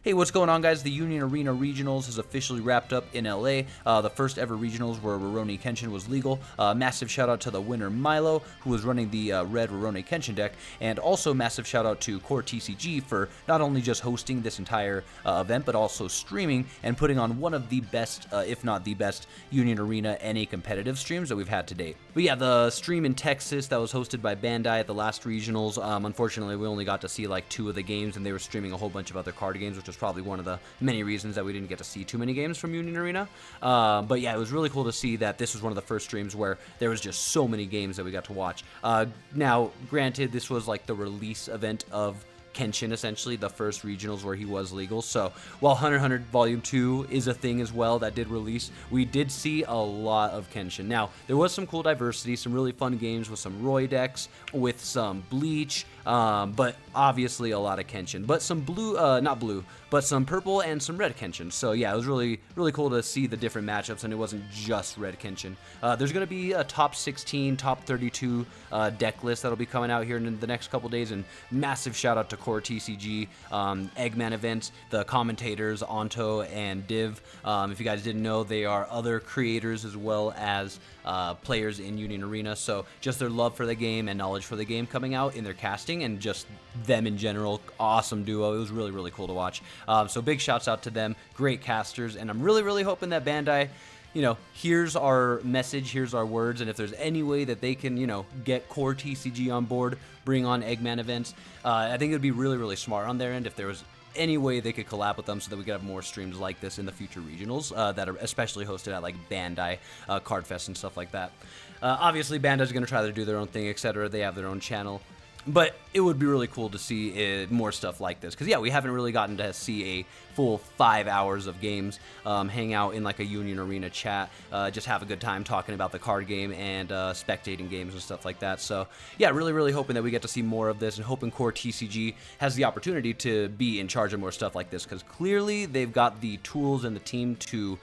Hey, what's going on, guys? The Union Arena Regionals has officially wrapped up in LA. The first ever regionals where Rurouni Kenshin was legal. Massive shout out to the winner Milo, who was running the red Rurouni Kenshin deck, and also massive shout out to Core TCG for not only just hosting this entire event, but also streaming and putting on one of the best, if not the best, Union Arena NA competitive streams that we've had to date. But yeah, the stream in Texas that was hosted by Bandai at the last regionals, unfortunately we only got to see like 2 of the games, and they were streaming a whole bunch of other card games, which was probably one of the many reasons that we didn't get to see too many games from Union Arena. But yeah, it was really cool to see that this was one of the first streams where there was just so many games that we got to watch. Now, granted, this was like the release event of Kenshin, essentially, the first regionals where he was legal. So while Hunter x Hunter Volume 2 is a thing as well that did release, we did see a lot of Kenshin. Now, there was some cool diversity, some really fun games with some Roy decks, with some Bleach, but obviously a lot of Kenshin. But some blue, not blue, but some purple and some red Kenshin. So yeah, it was really cool to see the different matchups, and it wasn't just red Kenshin. There's going to be a top 16, top 32 deck list that'll be coming out here in the next couple days, and massive shout out to Core TCG, Eggman events, the commentators, Anto and Div. If you guys didn't know, they are other creators as well as players in Union Arena, so just their love for the game and knowledge for the game coming out in their casting, and just them in general, awesome duo. It was really cool to watch. So big shouts out to them, great casters, and I'm really hoping that Bandai, you know, here's our message, here's our words, and if there's any way that they can, you know, get Core TCG on board, bring on Eggman events, I think it would be really smart on their end if there was any way they could collab with them so that we could have more streams like this in the future regionals that are especially hosted at like Bandai, Cardfest, and stuff like that. Obviously, Bandai's going to try to do their own thing, etc. They have their own channel. But it would be really cool to see more stuff like this. Because, yeah, we haven't really gotten to see a full 5 hours of games, hang out in like a Union Arena chat, just have a good time talking about the card game and spectating games and stuff like that. So, yeah, really hoping that we get to see more of this, and hoping Core TCG has the opportunity to be in charge of more stuff like this. Because clearly they've got the tools and the team to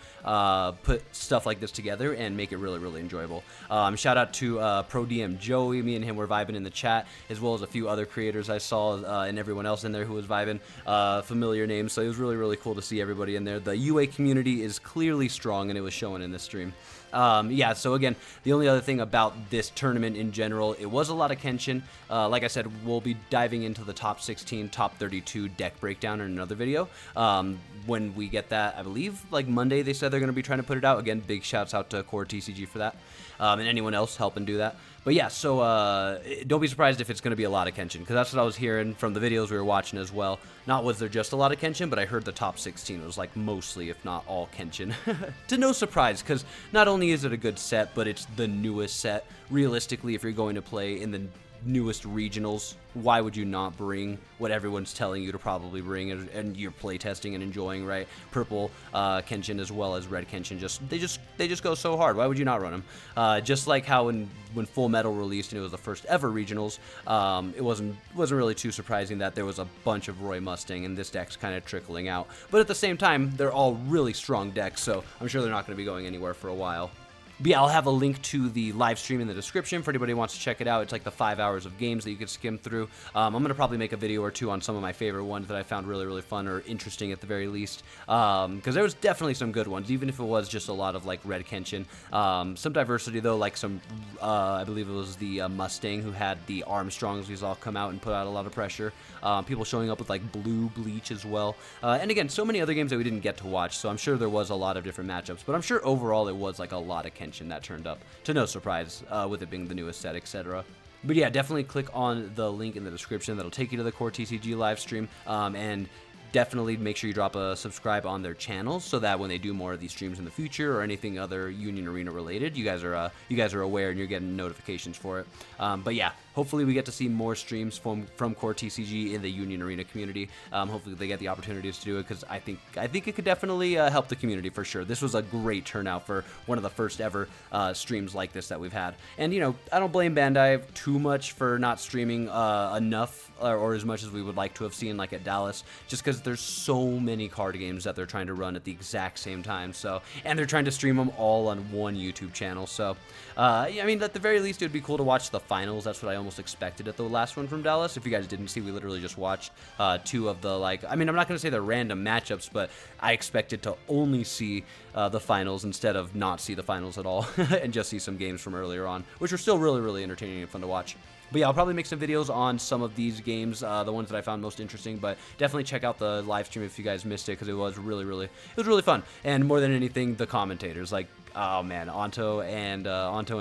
put stuff like this together and make it really enjoyable. Shout out to Pro DM Joey. Me and him were vibing in the chat, as well as a few other creators I saw, and everyone else in there who was vibing, familiar names. So it was really cool to see everybody in there. The UA community is clearly strong, and it was showing in this stream. Yeah, so again, the only other thing about this tournament in general, it was a lot of Kenshin. Like I said, we'll be diving into the top 16, top 32 deck breakdown in another video. When we get that, I believe, like Monday, they said they're going to be trying to put it out. Again, big shouts out to Core TCG for that, and anyone else helping do that. But yeah, so don't be surprised if it's going to be a lot of Kenshin, because that's what I was hearing from the videos we were watching as well. Not was there just a lot of Kenshin, but I heard the top 16 was like mostly, if not all, Kenshin. To no surprise, because not only is it a good set, but it's the newest set. Realistically, if you're going to play in the newest regionals, why would you not bring what everyone's telling you to probably bring, and you're playtesting and enjoying, right? Purple Kenshin as well as red Kenshin, they just go so hard. Why would you not run them? Just like how when Full Metal released and it was the first ever regionals, it wasn't really too surprising that there was a bunch of Roy Mustang, and this deck's kind of trickling out. But at the same time, they're all really strong decks, so I'm sure they're not going to be going anywhere for a while. But yeah, I'll have a link to the live stream in the description for anybody who wants to check it out. It's like the 5 hours of games that you could skim through. I'm going to probably make a video or two on some of my favorite ones that I found really fun, or interesting at the very least. Because there was definitely some good ones, even if it was just a lot of like red Kenshin. Some diversity though, like some, I believe it was the Mustang who had the Armstrongs. These all come out and put out a lot of pressure. People showing up with like blue Bleach as well. And again, so many other games that we didn't get to watch. So I'm sure there was a lot of different matchups, but I'm sure overall it was like a lot of Kenshin that turned up, to no surprise, with it being the newest set, etc. But yeah, definitely click on the link in the description. That'll take you to the Core TCG live stream, and definitely make sure you drop a subscribe on their channel, so that when they do more of these streams in the future or anything other Union Arena related, you guys are aware and you're getting notifications for it. But yeah, hopefully we get to see more streams from Core TCG in the Union Arena community. Hopefully they get the opportunities to do it, because I think it could definitely help the community for sure. This was a great turnout for one of the first ever streams like this that we've had. And you know, I don't blame Bandai too much for not streaming enough or as much as we would like to have seen, like at Dallas, just because there's so many card games that they're trying to run at the exact same time. So, and they're trying to stream them all on one YouTube channel. So, I mean, at the very least, it would be cool to watch the finals. That's what I almost expected at the last one from Dallas. If you guys didn't see, we literally just watched 2 of the, like, I mean, I'm not going to say they're random matchups, but I expected to only see the finals instead of not see the finals at all and just see some games from earlier on, which were still really, really entertaining and fun to watch. But yeah, I'll probably make some videos on some of these games, the ones that I found most interesting, but definitely check out the live stream if you guys missed it, because it was really fun. And more than anything, the commentators, like, oh man, Anto and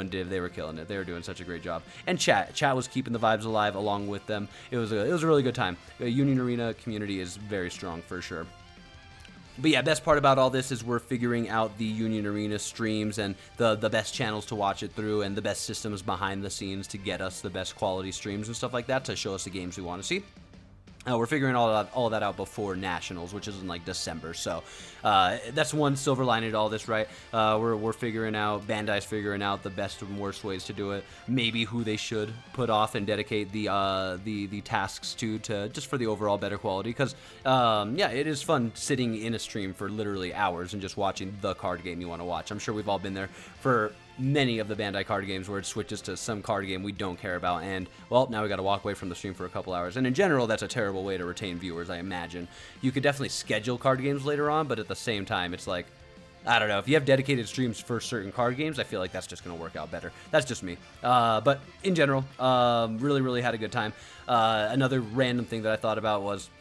Div, they were killing it. They were doing such a great job. And chat was keeping the vibes alive along with them. It was a really good time. The Union Arena community is very strong for sure. But yeah, best part about all this is we're figuring out the Union Arena streams and the best channels to watch it through, and the best systems behind the scenes to get us the best quality streams and stuff like that to show us the games we want to see. We're figuring all that out before Nationals, which is in like December. So that's one silver lining to all this, right? We're figuring out, Bandai's figuring out the best and worst ways to do it. Maybe who they should put off and dedicate the tasks to just for the overall better quality. Because yeah, it is fun sitting in a stream for literally hours and just watching the card game you want to watch. I'm sure we've all been there for many of the Bandai card games where it switches to some card game we don't care about, and well, now we got to walk away from the stream for a couple hours. And in general, that's a terrible way to retain viewers, I imagine. You could definitely schedule card games later on, but at the same time, it's like, I don't know, if you have dedicated streams for certain card games, I feel like that's just going to work out better. That's just me. But in general, really had a good time. Another random thing that I thought about was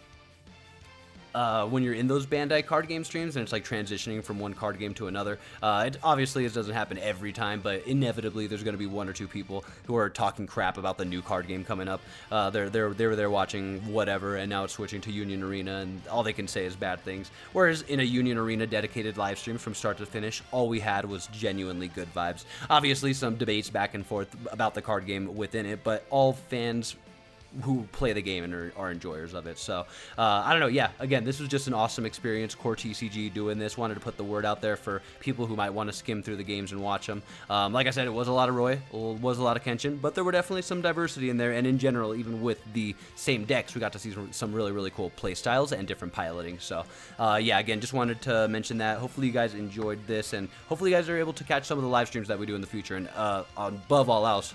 when you're in those Bandai card game streams and it's like transitioning from one card game to another, it doesn't happen every time, but inevitably there's going to be 1 or 2 people who are talking crap about the new card game coming up. They were there watching whatever, and now it's switching to Union Arena, and all they can say is bad things. Whereas in a Union Arena dedicated live stream from start to finish, all we had was genuinely good vibes. Obviously some debates back and forth about the card game within it, but all fans who play the game and are enjoyers of it. So I don't know, yeah, again, this was just an awesome experience. Core TCG doing this, wanted to put the word out there for people who might want to skim through the games and watch them. Like I said, it was a lot of Roy, it was a lot of Kenshin, but there were definitely some diversity in there, and in general, even with the same decks, we got to see some really cool play styles and different piloting. So yeah, again, just wanted to mention that. Hopefully you guys enjoyed this, and hopefully you guys are able to catch some of the live streams that we do in the future. And above all else,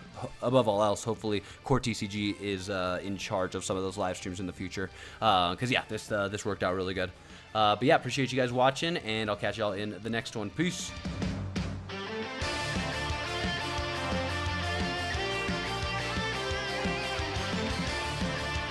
hopefully Core TCG is in charge of some of those live streams in the future, because yeah, this worked out really good. But yeah, appreciate you guys watching, and I'll catch y'all in the next one. Peace.